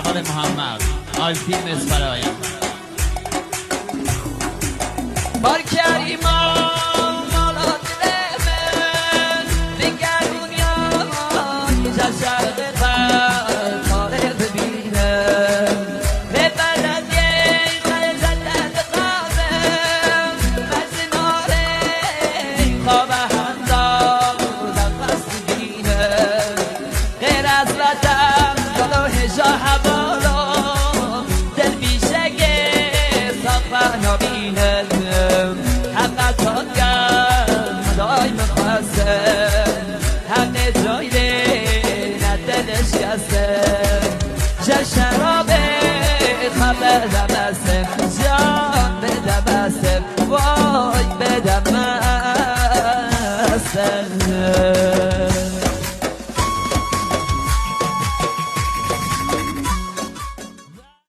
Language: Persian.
آل محمد آلتی مسفرایم بار کریما مالا دلمن دیگر دنیا یه شرق قلب تاره ببینم به بلد یه خلجت قلبم مزناره خواب همدارم قصد بینم غیر از وطن گلوه شاه هوارا دل بیشگه صفا نبینم حق تاگم مدای مخواستم حق جایده ندلش گسته